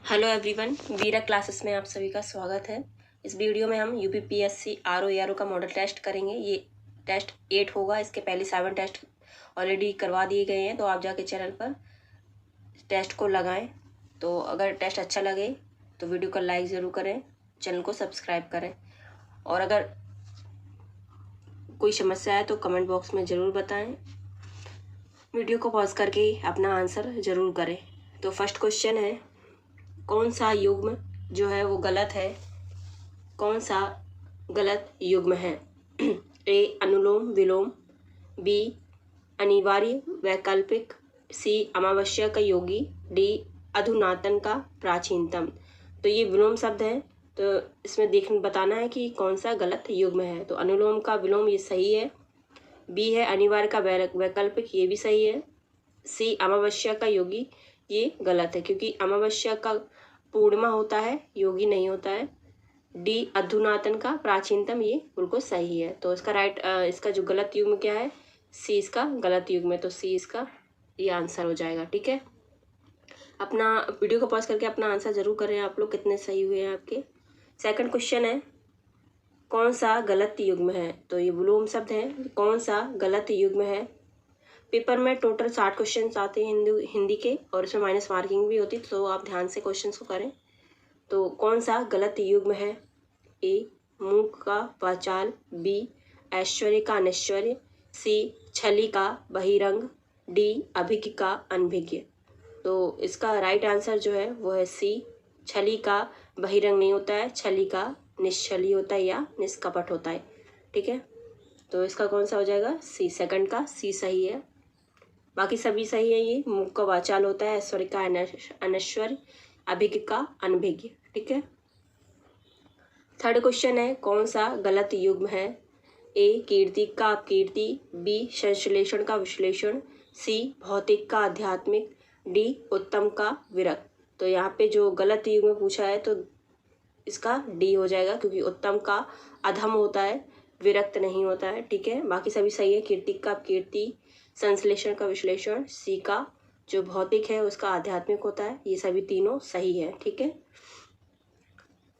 Hello everyone, वीरा classes में आप सभी का स्वागत है। इस वीडियो में हम यूपीपीएससी आरओ एआरओ का मॉडल टेस्ट करेंगे। ये टेस्ट 8 होगा। इसके पहले 7 टेस्ट ऑलरेडी करवा दिए गए हैं, तो आप जाके चैनल पर टेस्ट को लगाएं। तो अगर टेस्ट अच्छा लगे तो वीडियो को लाइक ज़रूर करें, चैनल को सब्सक्राइब करें, और अगर कोई समस्या है तो कमेंट बॉक्स में ज़रूर बताएँ। वीडियो को पॉज करके अपना आंसर ज़रूर करें। तो फर्स्ट क्वेश्चन है, कौन सा युग्म जो है वो गलत है? कौन सा गलत युग्म है? ए अनुलोम विलोम, बी अनिवार्य वैकल्पिक, सी अमावस्या का योगी, डी अधुनातन का प्राचीनतम। तो ये विलोम शब्द है, तो इसमें बताना है कि कौन सा गलत युग्म है। तो अनुलोम का विलोम ये सही है, बी है अनिवार्य का वैकल्पिक, ये भी सही है, सी अमावस्या का योगी ये गलत है क्योंकि अमावस्या का पूर्णिमा होता है, योगी नहीं होता है। डी अधुनातन का प्राचीनतम ये बिल्कुल सही है। तो इसका इसका जो गलत युग्म क्या है? सी इसका गलत युग्म है, तो सी इसका ये आंसर हो जाएगा। ठीक है, अपना वीडियो को पॉज करके अपना आंसर जरूर करें आप लोग, कितने सही हुए हैं आपके। सेकंड क्वेश्चन है, कौन सा गलत युग्म है? तो ये विलोम शब्द है, कौन सा गलत युग्म है? पेपर में टोटल 60 क्वेश्चन आते हैं हिंदी के, और इसमें माइनस मार्किंग भी होती है, तो आप ध्यान से क्वेश्चन को करें। तो कौन सा गलत युग्म है? ए मूक का वाचाल, बी ऐश्वर्य का अनैश्वर्य, सी छली का बहिरंग, डी अभिज्ञ का अनभिज्ञ। तो इसका राइट आंसर जो है वो है सी, छली का बहिरंग नहीं होता है, छली का निश्छली होता है या निष्कपट होता है। ठीक है, तो इसका कौन सा हो जाएगा? सी, सेकंड का सी सही है, बाकी सभी सही है। ये मूक का वाचाल होता है, ऐश्वर्य का अनैश्वर्य, अभिज्ञ का अनभिज्ञ। ठीक है, थर्ड क्वेश्चन है, कौन सा गलत युग्म है? ए कीर्ति का अपकीर्ति, बी संश्लेषण का विश्लेषण, सी भौतिक का आध्यात्मिक, डी उत्तम का विरक्त। तो यहाँ पे जो गलत युग्म पूछा है तो इसका डी हो जाएगा, क्योंकि उत्तम का अधम होता है, विरक्त नहीं होता है। ठीक है, बाकी सभी सही है। कीर्ति का अपकीर्ति, संश्लेषण का विश्लेषण, सी का जो भौतिक है उसका आध्यात्मिक होता है, ये सभी तीनों सही है। ठीक है,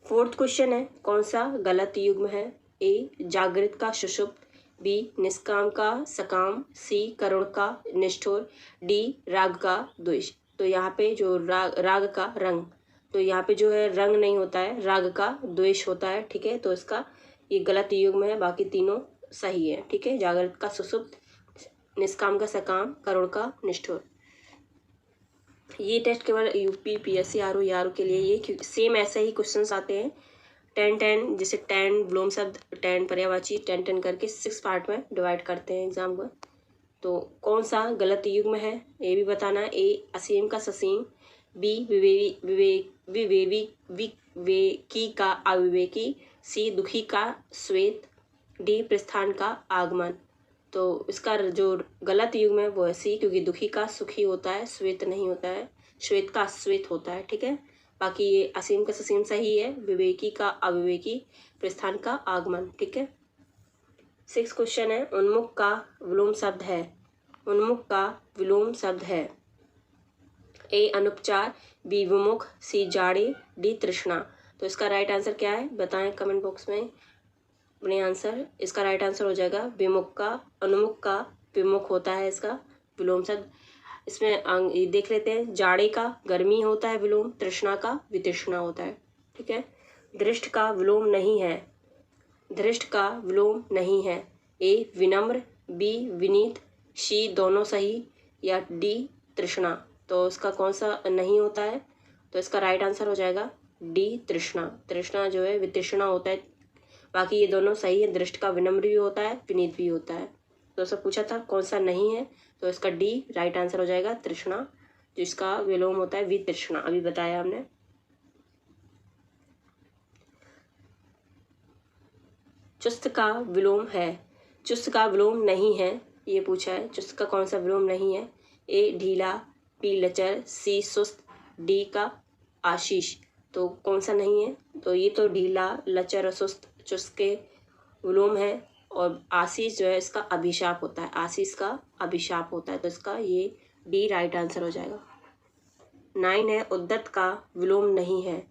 फोर्थ क्वेश्चन है, कौन सा गलत युग्म है? ए जागृत का सुषुप्त, बी निष्काम का सकाम, सी करुण का निष्ठुर, डी राग का द्वेष। तो यहाँ पे जो राग का रंग, तो यहाँ पे जो है रंग नहीं होता है, राग का द्वेष होता है। ठीक है, तो इसका ये गलत युग्म है, बाकी तीनों सही है। ठीक है, जागृत का सुषुप्त, निष्काम का सकाम, करुण का निष्ठुर। ये टेस्ट केवल यूपीपीएससी आरओ एआरओ के लिए, ये सेम ऐसे ही क्वेश्चंस आते हैं 10-10, जैसे 10 विलोम शब्द, 10 पर्यायवाची, 10-10 करके 6 पार्ट में डिवाइड करते हैं एग्जाम को। तो कौन सा गलत युग्म है ये भी बताना है। ए असीम का ससीम, बी विवेकी का अविवेकी, सी दुखी का श्वेत, डी प्रस्थान का आगमन। तो इसका जो गलत युग्म है वो है सी, क्योंकि दुखी का सुखी होता है, श्वेत नहीं होता है, श्वेत का अश्वेत होता है। ठीक है, बाकी ये असीम का ससीम सही है, विवेकी का अविवेकी, प्रस्थान का आगमन। ठीक है, 6 क्वेश्चन है, उन्मुख का विलोम शब्द है? उन्मुख का विलोम शब्द है ए अनुपचार, बी विमुख, सी जाड़े, डी तृष्णा। तो इसका राइट आंसर क्या है बताएं कमेंट बॉक्स में अपने आंसर। इसका राइट आंसर हो जाएगा विमुख का, अनुमुख का विमुख होता है इसका विलोम शब्द। इसमें देख लेते हैं, जाड़े का गर्मी होता है विलोम, तृष्णा का वितृष्णा होता है। ठीक है, दृष्ट का विलोम नहीं है, दृष्ट का विलोम नहीं है। ए विनम्र, बी विनीत, सी दोनों सही, या डी तृष्णा। तो इसका कौन सा नहीं होता है? तो इसका राइट आंसर हो जाएगा डी तृष्णा। तृष्णा जो है वितृष्णा होता है, बाकी ये दोनों सही है। दृष्ट का विनम्र भी होता है, विनीत भी होता है। तो सब पूछा था कौन सा नहीं है, तो इसका डी राइट आंसर हो जाएगा तृष्णा, जिसका विलोम होता है वितृष्णा, अभी बताया हमने। चुस्त का विलोम है, चुस्त का विलोम नहीं है, ये पूछा है। चुस्त का कौन सा विलोम नहीं है? ए ढीला, बी लचर, सी सुस्त, डी का आशीष। तो कौन सा नहीं है? तो ये तो ढीला, लचर और सुस्त चुस्त के विलोम है, और आशीष जो है इसका अभिशाप होता है, आशीष का अभिशाप होता है। तो इसका ये डी राइट आंसर हो जाएगा। 9 है उद्दत का विलोम नहीं है,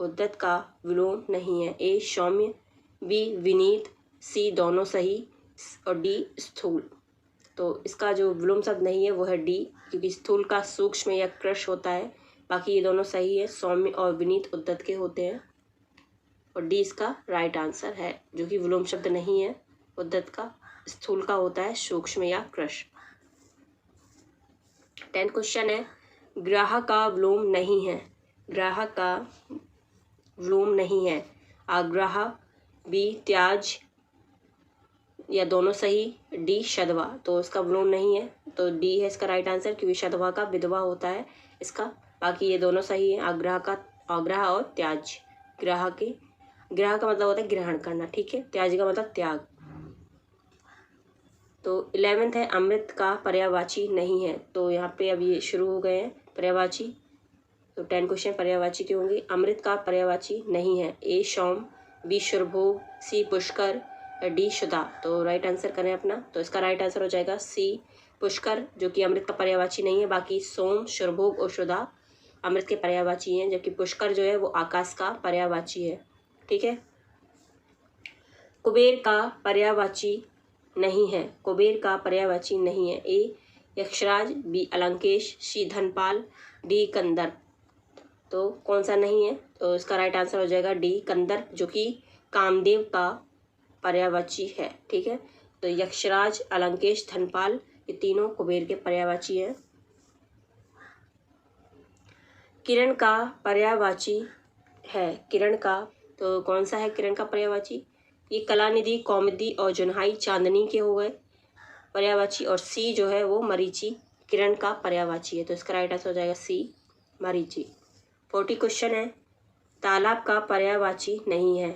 उद्दत का विलोम नहीं है। ए सौम्य, बी विनीत, सी दोनों सही और डी स्थूल। तो इसका जो विलोम शब्द नहीं है वो है डी, क्योंकि स्थूल का सूक्ष्म या कृश होता है। बाकी ये दोनों सही है, सौम्य और विनीत उद्दत के होते हैं और डी इसका राइट आंसर है, जो कि विलोम शब्द नहीं है उद्दत का, स्थूल का होता है सूक्ष्म या कृश। 10 क्वेश्चन है, ग्राहक का विलोम नहीं है, ग्राहक का विलोम नहीं है। आग्रह, बी त्याज या दोनों सही, डी शधवा। तो इसका विलोम नहीं है तो डी है इसका राइट आंसर, क्योंकि शधवा का विधवा होता है इसका। बाकी ये दोनों सही है, आग्रह और त्याज। ग्राह का मतलब होता है ग्रहण करना, ठीक है। त्याज का मतलब त्याग। तो 11th है, अमृत का पर्यायवाची नहीं है। तो यहाँ पे अब ये शुरू हो गए हैं पर्यायवाची। तो 10 क्वेश्चन पर्यायवाची के होंगे। अमृत का पर्यायवाची नहीं है। ए सौम, बी शुरभोग, सी पुष्कर, डी शुदा। तो राइट आंसर करें अपना। तो इसका राइट आंसर हो जाएगा सी पुष्कर, जो कि अमृत का पर्यायवाची नहीं है। बाकी सोम, शुरभोग और शुदा अमृत के पर्यायवाची हैं, जबकि पुष्कर जो है वो आकाश का पर्यायवाची है, ठीक है। कुबेर का पर्यायवाची नहीं है, कुबेर का पर्यायवाची नहीं है। ए यक्षराज, बी अलंकेश, सी धनपाल, डी कंदर। तो कौन सा नहीं है? तो इसका राइट आंसर हो जाएगा डी कंदर, जो कि कामदेव का पर्यायवाची है, ठीक है। तो यक्षराज, अलंकेश, धनपाल ये तीनों कुबेर के पर्यायवाची हैं। किरण का पर्यायवाची है, किरण का तो कौन सा है किरण का पर्यायवाची? ये कलानिधि, कौमुदी और जुन्हाई चांदनी के हो गए पर्यायवाची, और सी जो है वो मरीचि किरण का पर्यायवाची है। तो इसका राइट आंसर हो जाएगा सी मरीचि। 40 क्वेश्चन है, तालाब का पर्यायवाची नहीं है,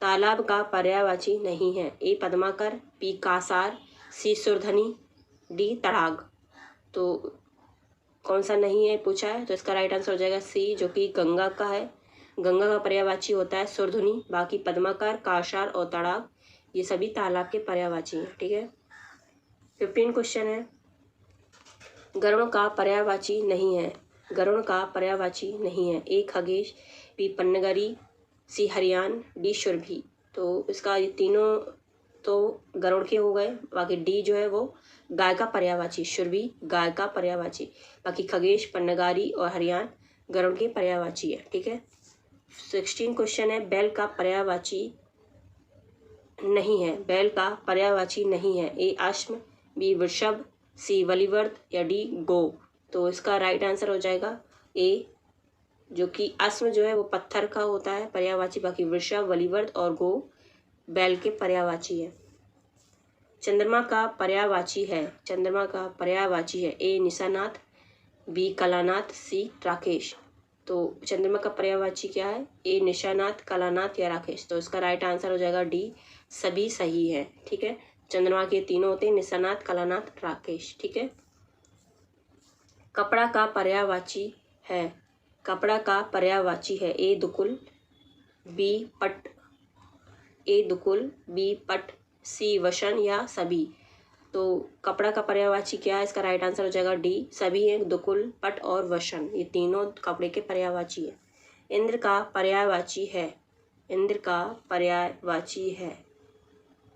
तालाब का पर्यायवाची नहीं है। ए पद्माकर, बी कासार, सी सुरधनी, डी तड़ाग। तो कौन सा नहीं है पूछा है, तो इसका राइट आंसर हो जाएगा सी, जो कि गंगा का है। गंगा का पर्यायवाची होता है सुरधुनी। बाकी पद्माकर, कासार और तड़ाग ये सभी तालाब के पर्यायवाची हैं, ठीक है। 15 क्वेश्चन है, गरुड़ का पर्यायवाची नहीं है, गरुड़ का पर्यायवाची नहीं है। ए खगेश, बी पन्नगरी, सी हरियान, डी शुरभि। तो इसका ये तीनों तो गरुड़ के हो गए। बाकी डी जो है वो गाय का पर्यायवाची, शुरभि गाय का पर्यायवाची। बाकी खगेश, पन्नगारी और हरियान गरुड़ के पर्यायवाची है, ठीक है। 16 क्वेश्चन है, बैल का पर्यायवाची नहीं है, बैल का पर्यायवाची नहीं है। ए अश्म, बी वृषभ, सी वलिवर्द या डी गो। तो इसका राइट आंसर हो जाएगा ए, जो कि अश्म जो है वो पत्थर का होता है पर्यायवाची। बाकी वृषभ, वलिवर्द और गो बैल के पर्यायवाची है। चंद्रमा का पर्यायवाची है, चंद्रमा का पर्यायवाची है। ए निशानाथ, बी कलानाथ, सी राकेश। तो चंद्रमा का पर्यायवाची क्या है? ए निशानाथ, कलानाथ या राकेश। तो इसका राइट आंसर हो जाएगा डी, सभी सही है, ठीक है। चंद्रमा के तीनों होते हैं, निशानाथ, कलानाथ, राकेश, ठीक है। कपड़ा का पर्यायवाची है, कपड़ा का पर्यायवाची है। ए दुकुल, बी पट, ए दुकुल, बी पट, सी वशन या सभी। तो कपड़ा का पर्यायवाची क्या है? इसका राइट आंसर हो जाएगा डी, सभी हैं, दुकुल, पट और वशन ये तीनों कपड़े के पर्यायवाची है। इंद्र का पर्यायवाची है, इंद्र का पर्यायवाची है।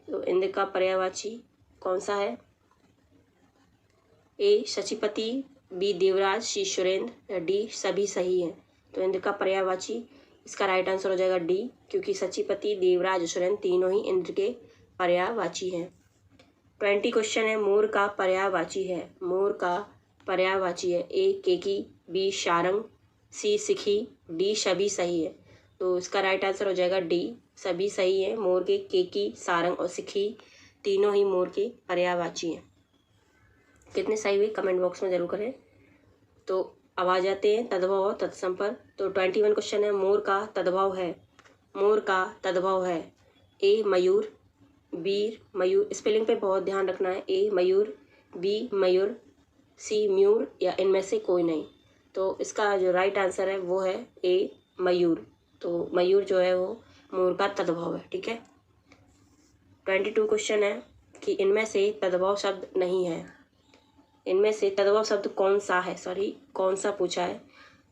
तो इंद्र का पर्यायवाची कौन सा है? ए शचीपति, बी देवराज, सी सुरेंद्र, डी सभी सही है। तो इंद्र का पर्यायवाची इसका राइट आंसर हो जाएगा डी, क्योंकि शचीपति, देवराज, सुरेंद्र तीनों ही इंद्र के पर्यायवाची हैं। 20 क्वेश्चन है, मोर का पर्यायवाची है, मोर का पर्यायवाची है। ए केकी, बी शारंग, सी सिखी, डी सभी सही है। तो इसका राइट आंसर हो जाएगा डी, सभी सही है। मोर के केकी, सारंग और सिखी तीनों ही मोर के पर्यायवाची हैं। कितने सही हुए कमेंट बॉक्स में जरूर करें। तो अब आ जाते हैं तद्भव और तत्सम पर। तो 21 क्वेश्चन है, मोर का तद्भव है, मोर का तद्भव है। ए मयूर, बी मयूर, स्पेलिंग पे बहुत ध्यान रखना है। ए मयूर, बी मयूर, सी म्यूर या इनमें से कोई नहीं। तो इसका जो राइट आंसर है वो है ए मयूर। तो मयूर जो है वो मोर का तद्भव है, ठीक है। 22 क्वेश्चन है कि इनमें से तद्भव शब्द नहीं है, इनमें से तद्भव शब्द कौन सा है, कौन सा पूछा है।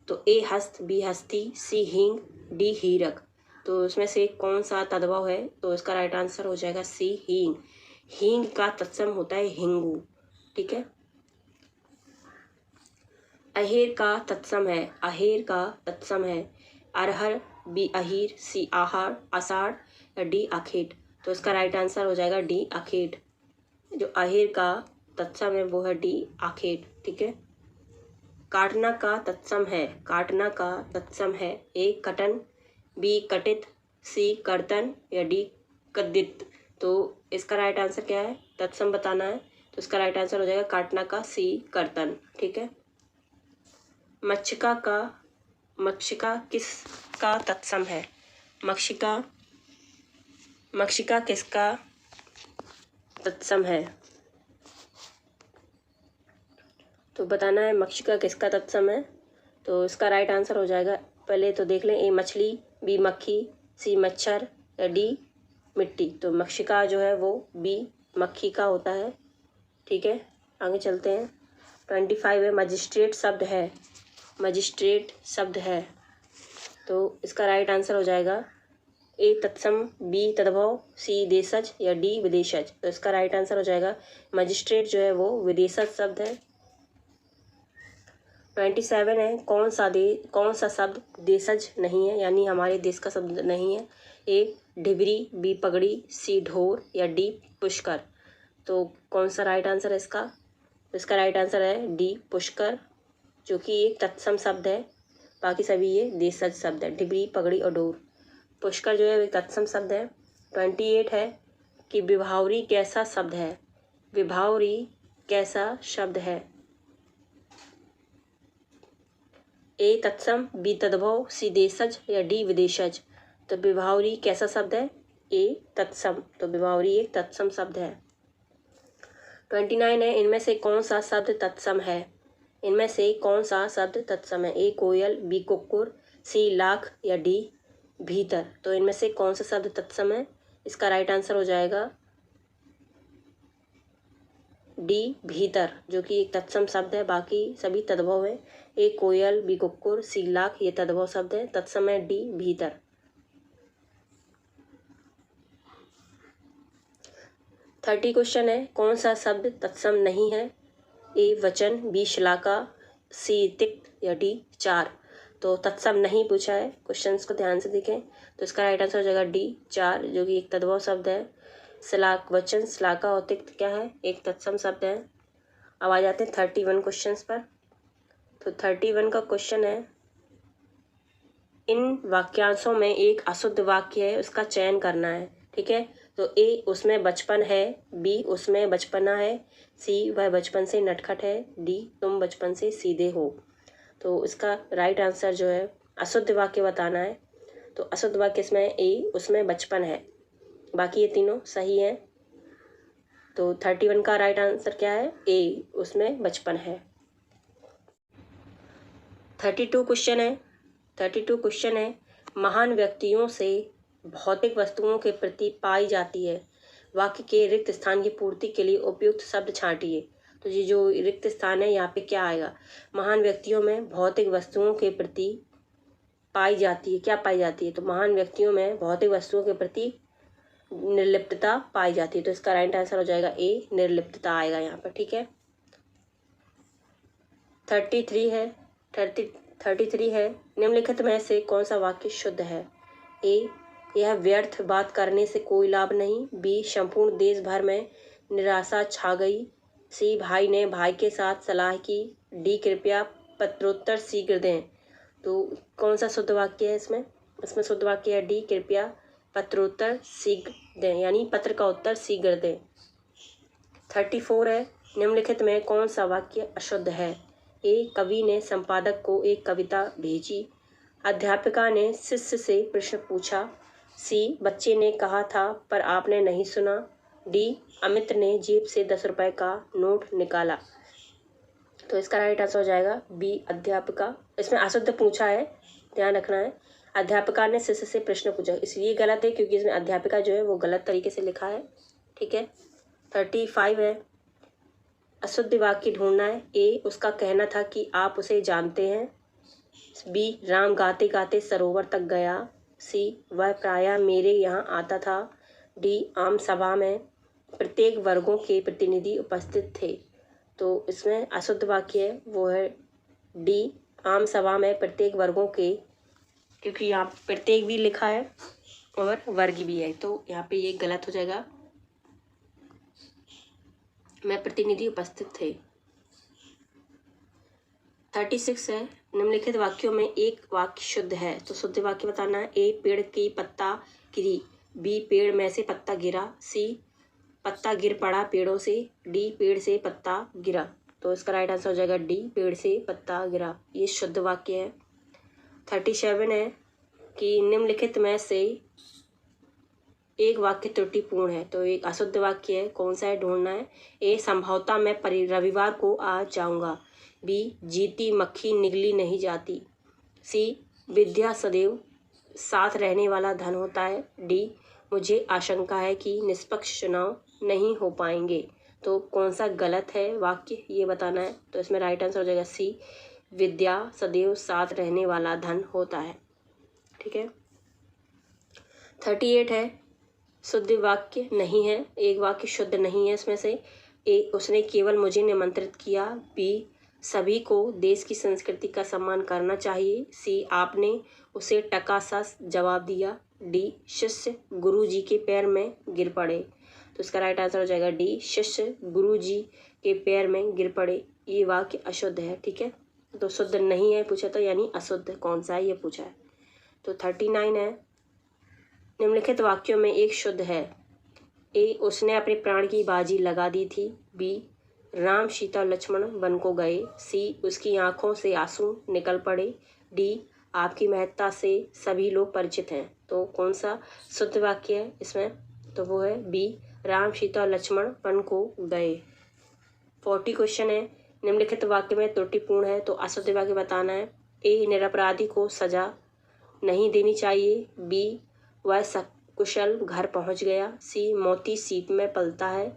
तो ए हस्त, बी हस्ती, सी हींग, डी हीरक। तो इसमें से कौन सा तद्भव है? तो इसका राइट आंसर हो जाएगा सी हींग। हींग का तत्सम होता है हिंगू। ठीक है। अहेर का तत्सम है, अहेर का तत्सम है अरहर, बी अहीर, सी आहार आषाढ़ या डी आखेट। तो इसका राइट आंसर हो जाएगा डी आखेट। जो अहेर का तत्सम है वो है डी आखेट। ठीक है। काटना का तत्सम है, काटना का तत्सम है ए कटन, बी कटित, सी कर्तन या डी कद्दित। तो इसका राइट आंसर क्या है? तत्सम बताना है। तो इसका राइट आंसर हो जाएगा काटना का सी कर्तन। ठीक है। मक्षिका किसका तत्सम है? मक्षिका किसका तत्सम है? तो बताना है मक्षिका किसका तत्सम है। तो इसका राइट आंसर हो जाएगा, पहले तो देख लें, ए मछली, बी मक्खी, सी मच्छर या डी मिट्टी। तो मक्षिका जो है वो बी मक्खी का होता है। ठीक है। आगे चलते हैं। 25 है मजिस्ट्रेट शब्द है, मजिस्ट्रेट शब्द है। तो इसका राइट आंसर हो जाएगा ए तत्सम, बी तद्भव, सी देशज या डी विदेशज। तो इसका राइट आंसर हो जाएगा मजिस्ट्रेट जो है वो विदेशज शब्द है। 27 है कौन सा शब्द देशज नहीं है, यानी हमारे देश का शब्द नहीं है? ए डिबरी, बी पगड़ी, सी ढोर या डी पुष्कर। तो कौन सा राइट आंसर है इसका? इसका राइट आंसर है डी पुष्कर, जो कि एक तत्सम शब्द है। बाकी सभी ये देशज शब्द है, डिबरी, पगड़ी और ढोर। पुष्कर जो है एक तत्सम शब्द है। 28 है कि विभावरी कैसा शब्द है? विभावरी कैसा शब्द है? ए तत्सम, बी तद्भव, सी देशज या डी विदेशज। तो विभावरी कैसा शब्द है? ए तत्सम। तो विभावरी एक तत्सम शब्द है। 29 है इनमें से कौन सा शब्द तत्सम है? इनमें से कौन सा शब्द तत्सम है? ए कोयल, बी कुक्कुर, सी लाख या डी भीतर। तो इनमें से कौन सा शब्द तत्सम है? इसका राइट आंसर हो जाएगा डी भीतर, जो कि एक तत्सम शब्द है। बाकी सभी तद्भव है। ए कोयल, बी कुक्कुर, सी लाख ये तद्भव शब्द है। तत्सम है डी भीतर। 30 क्वेश्चन है कौन सा शब्द तत्सम नहीं है? ए वचन, बी शलाका, सी तिक्त या डी चार। तो तत्सम नहीं पूछा है, क्वेश्चंस को ध्यान से देखें। तो इसका राइट आंसर हो जाएगा डी चार, जो कि एक तद्भव शब्द है। शलाक वचन, शलाका और तिक्त क्या है? एक तत्सम शब्द है। अब आ जाते हैं 31 क्वेश्चंस पर। तो 31 का क्वेश्चन है इन वाक्यांशों में एक अशुद्ध वाक्य है, उसका चयन करना है। ठीक है। तो ए उसमें बचपन है, बी उसमें बचपना है, सी वह बचपन से नटखट है, डी तुम बचपन से सीधे हो। तो इसका राइट आंसर जो है अशुद्ध वाक्य बताना है। तो अशुद्ध वाक्य इसमें ए उसमें बचपन है, बाकी ये तीनों सही है। तो 31 का राइट आंसर क्या है? ए उसमें बचपन है। 32 क्वेश्चन है महान व्यक्तियों से भौतिक वस्तुओं के प्रति पाई जाती है वाक्य के रिक्त स्थान की पूर्ति के लिए उपयुक्त शब्द छांटिए। तो ये जो रिक्त स्थान है यहाँ पे क्या आएगा? महान व्यक्तियों में भौतिक वस्तुओं के प्रति पाई जाती है, क्या पाई जाती है? तो महान व्यक्तियों में भौतिक वस्तुओं के प्रति निर्लिप्तता पाई जाती है। तो इसका राइट आंसर हो जाएगा ए निर्लिप्तता आएगा यहाँ पर। ठीक है। 33 है निम्नलिखित में से कौन सा वाक्य शुद्ध है? ए यह व्यर्थ बात करने से कोई लाभ नहीं, बी संपूर्ण देश भर में निराशा छा गई, सी भाई ने भाई के साथ सलाह की, डी कृपया पत्रोत्तर शीघ्र दें। तो कौन सा शुद्ध वाक्य है इसमें? इसमें शुद्ध वाक्य है डी कृपया पत्रोत्तर शीघ्र दें, यानी पत्र का उत्तर शीघ्र दें। 34 है निम्नलिखित में कौन सा वाक्य अशुद्ध है? ए कवि ने संपादक को एक कविता भेजी, अध्यापिका ने शिष्य से प्रश्न पूछा, सी बच्चे ने कहा था पर आपने नहीं सुना, डी अमित ने जेब से 10 रुपए का नोट निकाला। तो इसका राइट आंसर हो जाएगा बी अध्यापिका। इसमें अशुद्ध पूछा है, ध्यान रखना है। अध्यापिका ने शिष्य से प्रश्न पूछा, इसलिए गलत है क्योंकि इसमें अध्यापिका जो है वो गलत तरीके से लिखा है। ठीक है। 35 है अशुद्ध वाक्य ढूंढना है। ए उसका कहना था कि आप उसे जानते हैं, बी राम गाते गाते सरोवर तक गया। सी वह प्रायः मेरे यहाँ आता था। डी आम सभा में प्रत्येक वर्गों के प्रतिनिधि उपस्थित थे। तो इसमें अशुद्ध वाक्य है वो है डी आम सभा में प्रत्येक वर्गों के, क्योंकि यहाँ प्रत्येक भी लिखा है और वर्ग भी है, तो यहाँ पे ये गलत हो जाएगा, में प्रतिनिधि उपस्थित थे। 36 है, निम्नलिखित वाक्यों में एक वाक्य शुद्ध है, तो शुद्ध वाक्य बताना है। ए पेड़ की पत्ता गिरी। बी पेड़ में से पत्ता गिरा। सी पत्ता गिर पड़ा पेड़ों से। डी पेड़ से पत्ता गिरा। तो इसका राइट आंसर हो जाएगा डी पेड़ से पत्ता गिरा, ये शुद्ध वाक्य है। 37 है कि निम्नलिखित में से एक वाक्य त्रुटिपूर्ण है, तो एक अशुद्ध वाक्य है, कौन सा है ढूंढना है। ए संभवतः मैं रविवार को आ जाऊंगा। बी जीती मक्खी निगली नहीं जाती। सी विद्या सदैव साथ रहने वाला धन होता है। डी मुझे आशंका है कि निष्पक्ष चुनाव नहीं हो पाएंगे। तो कौन सा गलत है वाक्य ये बताना है, तो इसमें राइट आंसर हो जाएगा सी विद्या सदैव साथ रहने वाला धन होता है। ठीक है। 38 है, शुद्ध वाक्य नहीं है, एक वाक्य शुद्ध नहीं है इसमें से। ए उसने केवल मुझे निमंत्रित किया। बी सभी को देश की संस्कृति का सम्मान करना चाहिए। सी आपने उसे टका सा जवाब दिया। डी शिष्य गुरु जी के पैर में गिर पड़े। तो इसका राइट आंसर हो जाएगा डी शिष्य गुरु जी के पैर में गिर पड़े, ये वाक्य अशुद्ध है। ठीक है, तो शुद्ध नहीं है पूछा था, यानी अशुद्ध कौन सा है ये पूछा है। तो 39 है, निम्नलिखित वाक्यों में एक शुद्ध है। ए उसने अपने प्राण की बाजी लगा दी थी। बी राम सीता और लक्ष्मण वन को गए। सी उसकी आंखों से आंसू निकल पड़े। डी आपकी महत्ता से सभी लोग परिचित हैं। तो कौन सा शुद्ध वाक्य है इसमें, तो वो है बी राम सीता और लक्ष्मण वन को गए। 40 क्वेश्चन है, निम्नलिखित वाक्य में त्रुटिपूर्ण है, तो अशुद्ध वाक्य बताना है। ए निरपराधी को सजा नहीं देनी चाहिए। बी वह सकुशल घर पहुंच गया। सी मोती सीप में पलता है।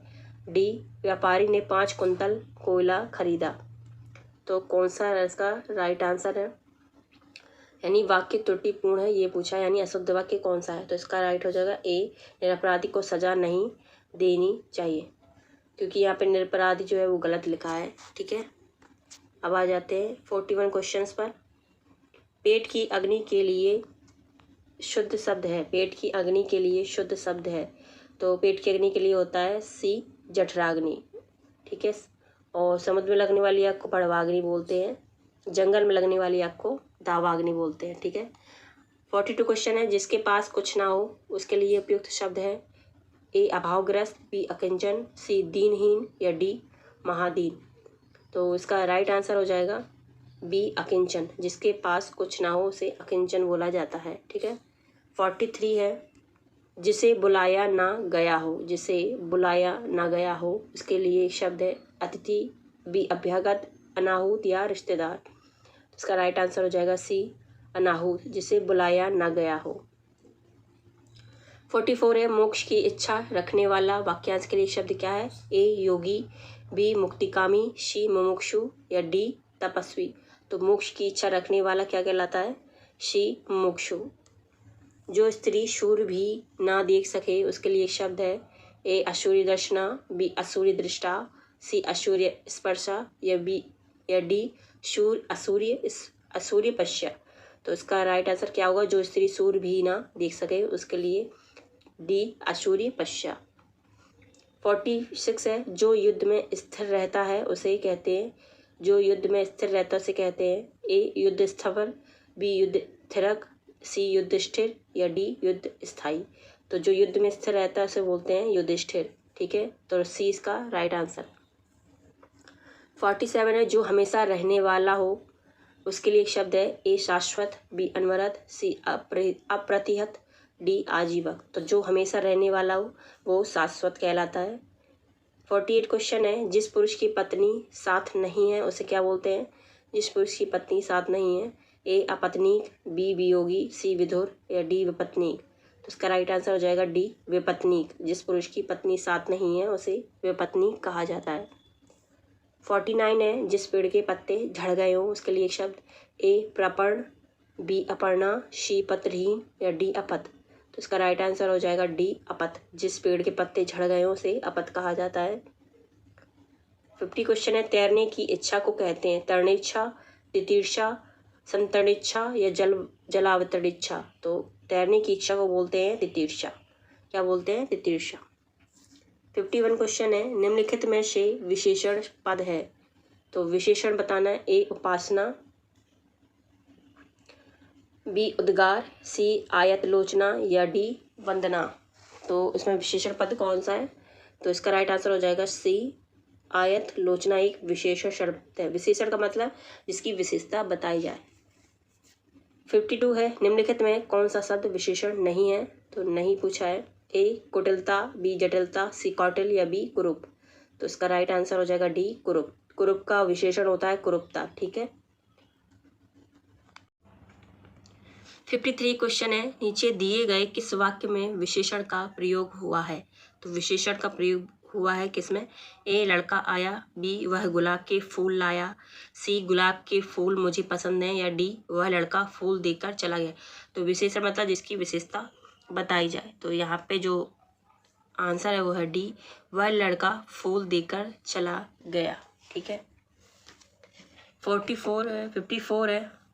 डी व्यापारी ने 5 कुंतल कोयला खरीदा। तो कौन सा इसका राइट आंसर है, यानी वाक्य त्रुटिपूर्ण है ये पूछा, यानी अशुद्ध वाक्य कौन सा है। तो इसका राइट हो जाएगा ए निरपराधी को सजा नहीं देनी चाहिए, क्योंकि यहाँ पे निरपराधी जो है वो गलत लिखा है। ठीक है, अब आ जाते हैं 41 क्वेश्चंस पर। पेट की अग्नि के लिए शुद्ध शब्द है। पेट की अग्नि के लिए शुद्ध शब्द है, तो पेट की अग्नि के लिए होता है सी जठराग्नि। ठीक है, और समुद्र में लगने वाली आग को पड़वाग्नि बोलते हैं, जंगल में लगने वाली आग को दावाग्नि बोलते हैं। ठीक है। 42 क्वेश्चन है, जिसके पास कुछ ना हो उसके लिए उपयुक्त शब्द है। ए अभावग्रस्त। बी अकिंचन। सी दीनहीन या डी महादीन। तो इसका राइट आंसर हो जाएगा बी अकिंचन, जिसके पास कुछ ना हो उसे अकिंचन बोला जाता है। ठीक है। 43 है, जिसे बुलाया ना गया हो। जिसे बुलाया ना गया हो उसके लिए शब्द है अतिथि। बी अभ्यागत, अनाहूत या रिश्तेदार। इसका राइट आंसर हो जाएगा सी अनाहूत, जिसे बुलाया ना गया हो। 44 है, मोक्ष की इच्छा रखने वाला वाक्यांश के लिए शब्द क्या है। ए योगी। बी मुक्तिकामी। सी मुमुक्षु या डी तपस्वी। तो मोक्ष की इच्छा रखने वाला क्या कहलाता है, सी मुमुक्षु। जो स्त्री सूर्य भी ना देख सके उसके लिए शब्द है। ए असूर्य दर्शना। बी असूर्य दृष्टा। सी असूर्य स्पर्शा या डी असूर्य पश्य। तो इसका राइट आंसर क्या होगा, जो स्त्री सूर्य भी ना देख सके उसके लिए डी असूर्य पश्य। 46 है, जो युद्ध में स्थिर रहता है उसे कहते हैं। जो युद्ध में स्थिर रहता है उसे कहते हैं। ए युद्ध स्थवर। बी युद्ध स्थिरक। सी युद्ध स्थिर या डी युद्ध स्थायी। तो जो युद्ध में स्थिर रहता है उसे बोलते हैं युद्ध स्थिर। ठीक है, तो सी इसका राइट आंसर। 47 है, जो हमेशा रहने वाला हो उसके लिए एक शब्द है। ए शाश्वत। बी अनवरत। सी अप्रतिहत। डी आजीवक। तो जो हमेशा रहने वाला हो वो शाश्वत कहलाता है। 48 क्वेश्चन है, जिस पुरुष की पत्नी साथ नहीं है उसे क्या बोलते हैं। जिस पुरुष की पत्नी साथ नहीं है। ए अपत्नीक। बी वियोगी। सी विधुर या डी विपत्नीक। तो इसका राइट आंसर हो जाएगा डी विपत्नीक। जिस पुरुष की पत्नी साथ नहीं है उसे विपत्नीक कहा जाता है। 49 है जिस पेड़ के पत्ते झड़ गए हों, उसके लिए एक शब्द ए प्रपर्ण, बी अपर्णा, सी पत्रहीन या डी अपत। तो इसका राइट आंसर हो जाएगा डी अपत। जिस पेड़ के पत्ते झड़ गए हों उसे अपत कहा जाता है। 50 क्वेश्चन है, तैरने की इच्छा को कहते हैं तरणिच्छा, तितीक्षा, संतरणिच्छा या जलावतरणिच्छा। तो तैरने की इच्छा को बोलते हैं तितीक्षा। क्या बोलते हैं? तितीक्षा। 51 क्वेश्चन है, निम्नलिखित में से विशेषण पद है। तो विशेषण बताना है ए उपासना, बी उद्गार, सी आयतलोचना या डी वंदना। तो इसमें विशेषण पद कौन सा है? तो इसका राइट आंसर हो जाएगा सी आयतलोचना एक विशेषण शब्द है। विशेषण का मतलब जिसकी विशेषता बताई जाए। 52 है, निम्नलिखित में कौन सा शब्द विशेषण नहीं है? तो नहीं पूछा है। ए कुटिलता, बी जटिलता, सी कौटिल या बी कुरूप। तो इसका राइट आंसर हो जाएगा डी कुरूप। कुरूप का विशेषण होता है कुरूपता। ठीक है। 53 क्वेश्चन है, नीचे दिए गए किस वाक्य में विशेषण का प्रयोग हुआ है? तो विशेषण का प्रयोग हुआ है किसमें? ए लड़का आया, बी वह गुलाब के फूल लाया, सी गुलाब के फूल मुझे पसंद है या डी वह लड़का फूल देकर चला गया। तो विशेषण मतलब जिसकी विशेषता बताई जाए। तो यहाँ पे जो आंसर है वो है डी वह लड़का फूल देकर चला गया। ठीक है। 54 है,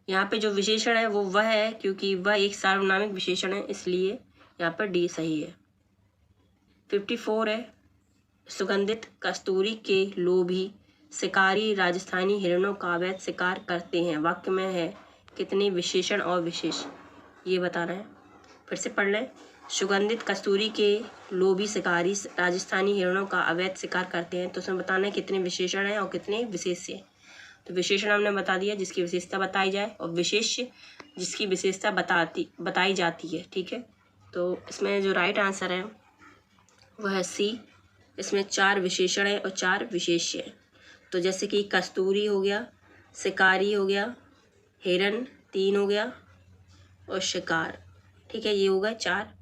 यहाँ पे जो विशेषण है वो वह है क्योंकि वह एक सार्वनामिक विशेषण है, इसलिए यहाँ पर डी सही है। 54 है, सुगंधित कस्तूरी के लोभी शिकारी राजस्थानी हिरणों का अवैध शिकार करते हैं। वाक्य में है कितने विशेषण और विशेष, ये बताना है। फिर से पढ़ लें। सुगंधित कस्तूरी के लोभी शिकारी राजस्थानी हिरणों का अवैध शिकार करते हैं। तो उसमें बताना है कितने विशेषण हैं और कितने विशेष्य हैं। तो विशेषण हमने बता दिया जिसकी विशेषता बताई जाए, और विशेष्य जिसकी विशेषता बताई जाती है। ठीक है। तो इसमें जो राइट आंसर है वह है सी। इसमें 4 विशेषण है और 4 विशेष्य है। तो जैसे कि कस्तूरी हो गया, शिकारी हो गया, हिरन 3 हो गया और शिकार। ठीक है, ये हो गए 4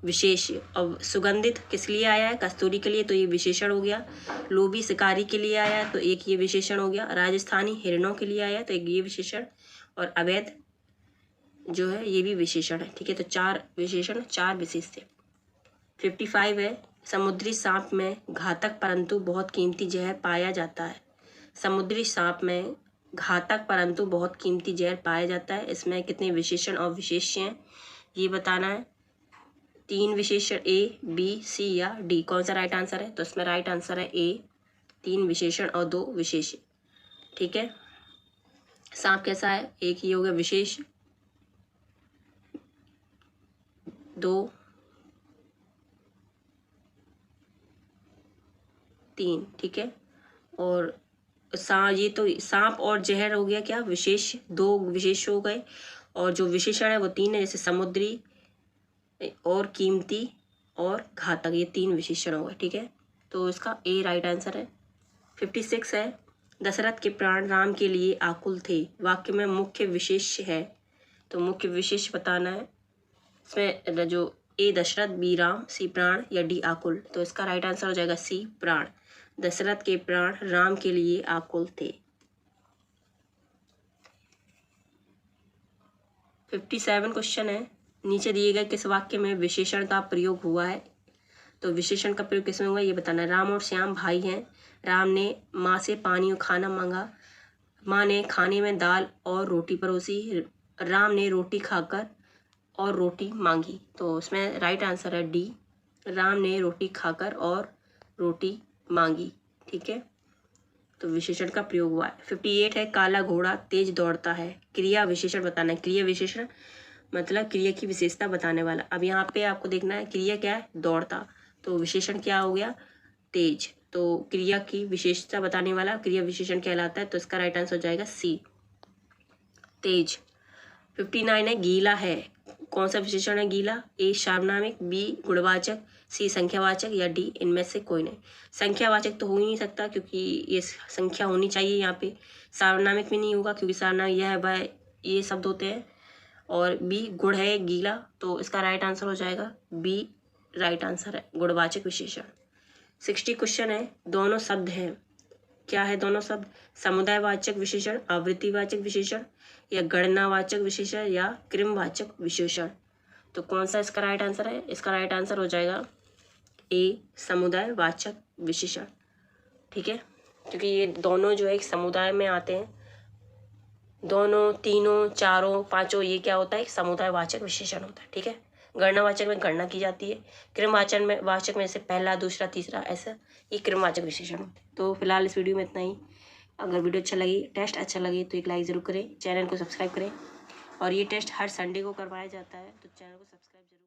विशेष्य। अब सुगंधित किस लिए आया है? कस्तूरी के लिए, तो ये विशेषण हो गया। लोभी शिकारी के लिए आया है तो एक ये विशेषण हो गया। राजस्थानी हिरणों के लिए आया है तो एक ये विशेषण, और अवैध जो है ये भी विशेषण है। ठीक है, तो 4 विशेषण 4 विशेष्य। 55 है, समुद्री सांप में घातक परंतु बहुत कीमती जहर पाया जाता है। समुद्री सांप में घातक परंतु बहुत कीमती जहर पाया जाता है। इसमें कितने विशेषण और विशेष्य हैं ये बताना है। 3 विशेषण ए, बी, सी या डी। कौन सा राइट आंसर है? तो इसमें राइट आंसर है ए 3 विशेषण और 2 विशेष्य। ठीक है। सांप कैसा है? एक ये हो गया विशेष, 2 3। ठीक है। और ये तो सांप और जहर हो गया क्या? विशेष, 2 विशेष हो गए, और जो विशेषण है वो 3 है, जैसे समुद्री और कीमती और घातक, ये 3 विशेषण हो गए। ठीक है, तो इसका ए राइट आंसर है। 56 है, दशरथ के प्राण राम के लिए आकुल थे। वाक्य में मुख्य विशेष है, तो मुख्य विशेष बताना है। इसमें जो ए दशरथ, बी राम, सी प्राण या डी आकुल। तो इसका राइट आंसर हो जाएगा सी प्राण। दशरथ के प्राण राम के लिए आकुल थे। 57 क्वेश्चन है, नीचे दिए गए किस वाक्य में विशेषण का प्रयोग हुआ है? तो विशेषण का प्रयोग किसमें हुआ ये बताना है। राम और श्याम भाई हैं। राम ने माँ से पानी और खाना मांगा। माँ ने खाने में दाल और रोटी परोसी। राम ने रोटी खाकर और रोटी मांगी। तो उसमें राइट आंसर है डी, राम ने रोटी खाकर और रोटी मांगी। ठीक है, तो विशेषण का प्रयोग हुआ है। 58 है, काला घोड़ा तेज दौड़ता है। क्रिया विशेषण बताना है। क्रिया विशेषण मतलब क्रिया की विशेषता बताने वाला। अब यहाँ पे आपको देखना है क्रिया क्या है? दौड़ता। तो विशेषण क्या हो गया? तेज। तो क्रिया की विशेषता बताने वाला क्रिया विशेषण कहलाता है। तो इसका राइट आंसर हो जाएगा सी, तेज। 59 है, गीला है। कौन सा विशेषण है गीला? ए सार्वनामिक, बी गुणवाचक, सी संख्यावाचक या डी इनमें से कोई नहीं। संख्यावाचक तो हो ही नहीं सकता क्योंकि ये संख्या होनी चाहिए यहाँ पे। सार्वनामिक भी नहीं होगा क्योंकि सार्वनामिक यह वह ये शब्द होते हैं। और बी गुण है गीला, तो इसका राइट आंसर हो जाएगा बी राइट आंसर है, गुणवाचक विशेषण। 60 क्वेश्चन है। दोनों शब्द हैं। क्या है दोनों शब्द? समुदायवाचक विशेषण, आवृत्तिवाचक विशेषण, या गणनावाचक विशेषण, या क्रमवाचक विशेषण। तो कौन सा इसका राइट आंसर है? इसका राइट आंसर हो जाएगा ए, समुदायवाचक विशेषण। ठीक है, क्योंकि ये दोनों जो है एक समुदाय में आते हैं। दोनों, तीनों, चारों, पांचों, ये क्या होता है? एक समुदायवाचक विशेषण होता है। ठीक है, गणनावाचक में गणना की जाती है, क्रमवाचक में से पहला, दूसरा, तीसरा, ऐसा ये क्रमवाचक विशेषण होते हैं। तो फिलहाल इस वीडियो में इतना ही। अगर वीडियो अच्छा लगी, टेस्ट अच्छा लगे तो एक लाइक ज़रूर करें, चैनल को सब्सक्राइब करें। और ये टेस्ट हर संडे को करवाया जाता है, तो चैनल को सब्सक्राइब जरूर